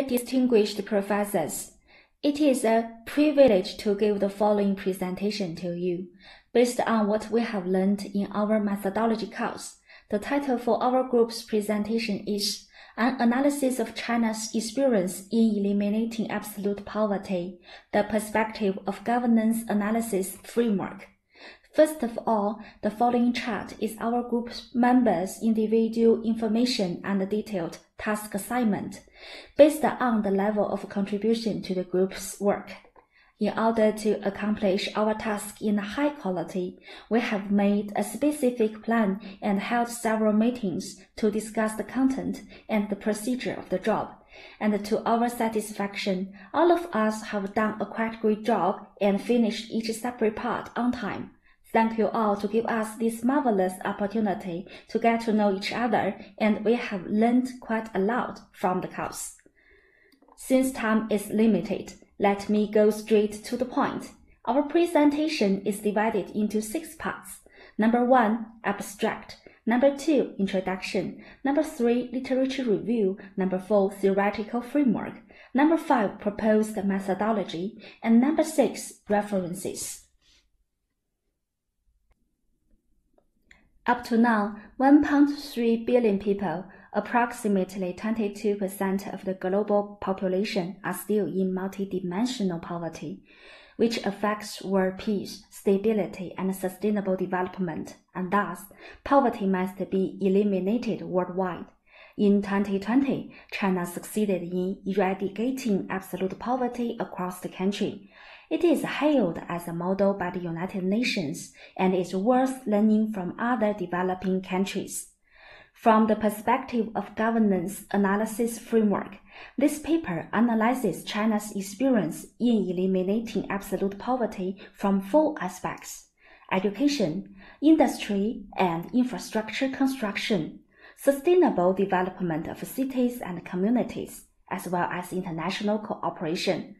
distinguished professors, it is a privilege to give the following presentation to you. Based on what we have learned in our methodology course, the title for our group's presentation is An Analysis of China's Experience in Eliminating Absolute Poverty, the Perspective of Governance Analysis Framework. First of all, the following chart is our group members' individual information and detailed task assignment, based on the level of contribution to the group's work. In order to accomplish our task in high quality, we have made a specific plan and held several meetings to discuss the content and the procedure of the job. And to our satisfaction, all of us have done a quite great job and finished each separate part on time. Thank you all to give us this marvelous opportunity to get to know each other, and we have learned quite a lot from the course. Since time is limited, let me go straight to the point. Our presentation is divided into 6 parts. Number 1, abstract. Number 2, introduction. Number 3, literature review. Number 4, theoretical framework. Number 5, proposed methodology. And number 6, references. Up to now, 1.3 billion people, approximately 22% of the global population, are still in multidimensional poverty, which affects world peace, stability, and sustainable development, and thus, poverty must be eliminated worldwide. In 2020, China succeeded in eradicating absolute poverty across the country. It is hailed as a model by the United Nations and is worth learning from other developing countries. From the perspective of governance analysis framework, this paper analyzes China's experience in eliminating absolute poverty from 4 aspects: education, industry and infrastructure construction, sustainable development of cities and communities, as well as international cooperation.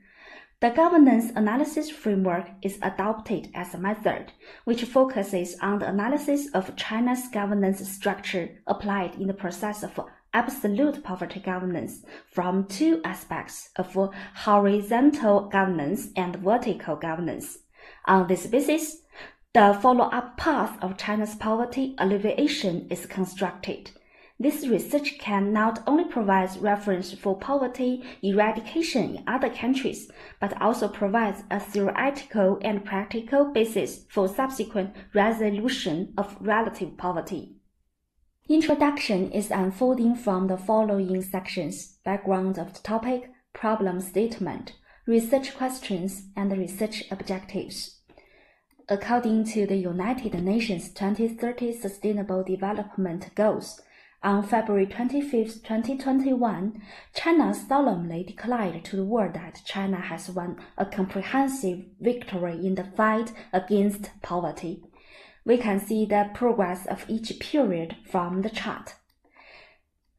The governance analysis framework is adopted as a method, which focuses on the analysis of China's governance structure applied in the process of absolute poverty governance from 2 aspects of horizontal governance and vertical governance. On this basis, the follow-up path of China's poverty alleviation is constructed. This research can not only provide reference for poverty eradication in other countries, but also provides a theoretical and practical basis for subsequent resolution of relative poverty. Introduction is unfolding from the following sections: background of the topic, problem statement, research questions, and research objectives. According to the United Nations 2030 Sustainable Development Goals, on February 25, 2021, China solemnly declared to the world that China has won a comprehensive victory in the fight against poverty. We can see the progress of each period from the chart.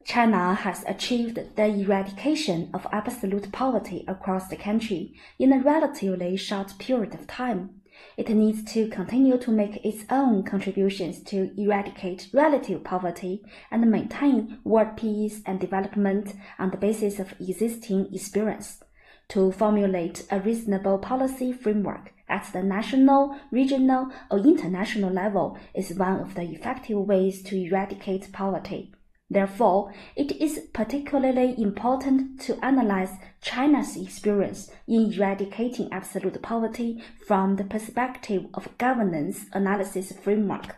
China has achieved the eradication of absolute poverty across the country in a relatively short period of time. It needs to continue to make its own contributions to eradicate relative poverty and maintain world peace and development on the basis of existing experience. To formulate a reasonable policy framework at the national, regional, or international level is one of the effective ways to eradicate poverty. Therefore, it is particularly important to analyze China's experience in eradicating absolute poverty from the perspective of governance analysis framework.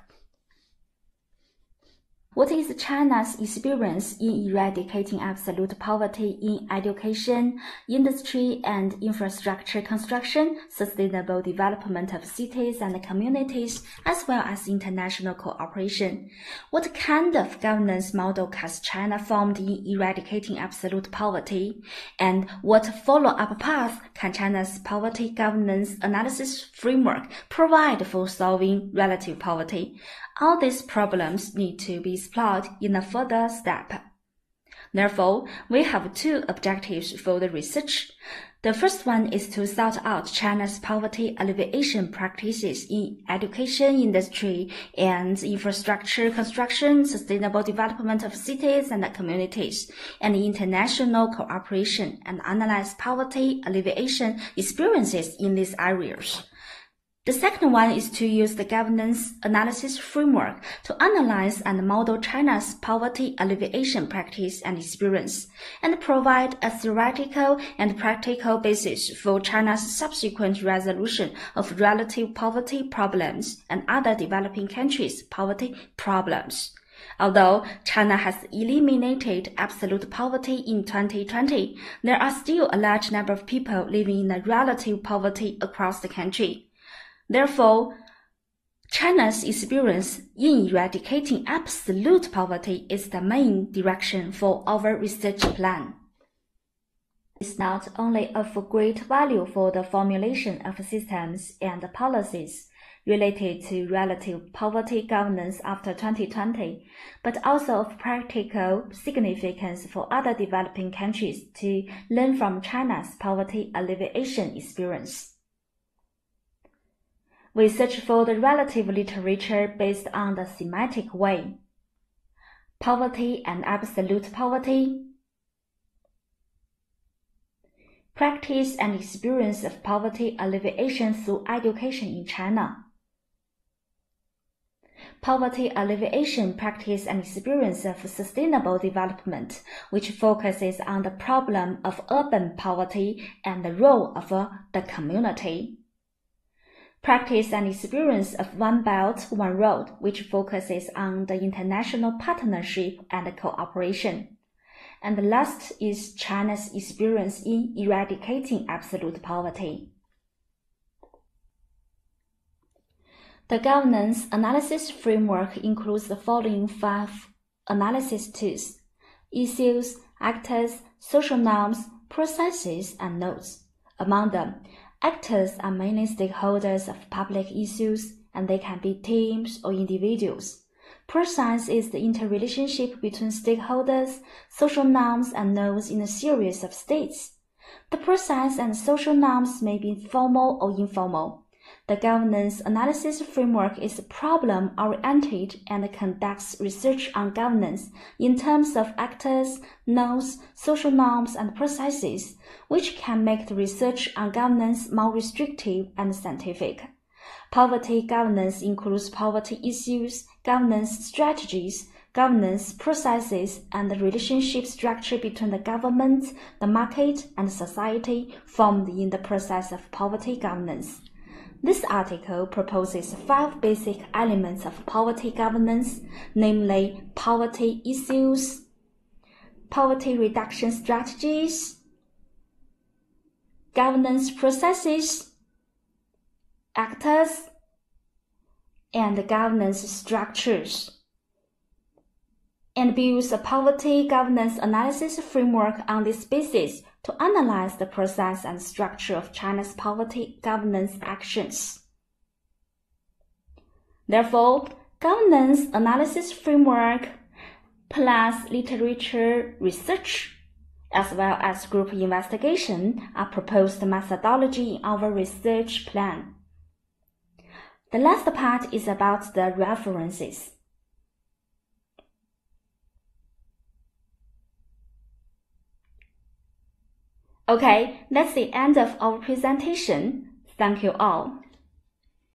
What is China's experience in eradicating absolute poverty in education, industry and infrastructure construction, sustainable development of cities and communities, as well as international cooperation? What kind of governance model has China formed in eradicating absolute poverty? And what follow-up path can China's poverty governance analysis framework provide for solving relative poverty? All these problems need to be explored in a further step. Therefore, we have two objectives for the research. The first one is to sort out China's poverty alleviation practices in education, industry, and infrastructure construction, sustainable development of cities and communities, and international cooperation, and analyze poverty alleviation experiences in these areas. The second one is to use the governance analysis framework to analyze and model China's poverty alleviation practice and experience, and provide a theoretical and practical basis for China's subsequent resolution of relative poverty problems and other developing countries' poverty problems. Although China has eliminated absolute poverty in 2020, there are still a large number of people living in relative poverty across the country. Therefore, China's experience in eradicating absolute poverty is the main direction for our research plan. It's not only of great value for the formulation of systems and policies related to relative poverty governance after 2020, but also of practical significance for other developing countries to learn from China's poverty alleviation experience. We search for the relative literature based on the thematic way. Poverty and absolute poverty. Practice and experience of poverty alleviation through education in China. Poverty alleviation practice and experience of sustainable development, which focuses on the problem of urban poverty and the role of the community. Practice and experience of One Belt, One Road, which focuses on the international partnership and cooperation. And the last is China's experience in eradicating absolute poverty. The governance analysis framework includes the following 5 analysis tools: issues, actors, social norms, processes, and nodes. Among them, actors are mainly stakeholders of public issues, and they can be teams or individuals. Process is the interrelationship between stakeholders, social norms, and nodes in a series of states. The process and social norms may be formal or informal. The governance analysis framework is problem-oriented and conducts research on governance in terms of actors, nodes, social norms, and processes, which can make the research on governance more restrictive and scientific. Poverty governance includes poverty issues, governance strategies, governance processes, and the relationship structure between the government, the market, and society formed in the process of poverty governance. This article proposes 5 basic elements of poverty governance, namely poverty issues, poverty reduction strategies, governance processes, actors, and governance structures, and builds a poverty governance analysis framework on this basis to analyze the process and structure of China's poverty governance actions. Therefore, governance analysis framework plus literature research, as well as group investigation, are proposed methodology in our research plan. The last part is about the references. Okay, that's the end of our presentation. Thank you all.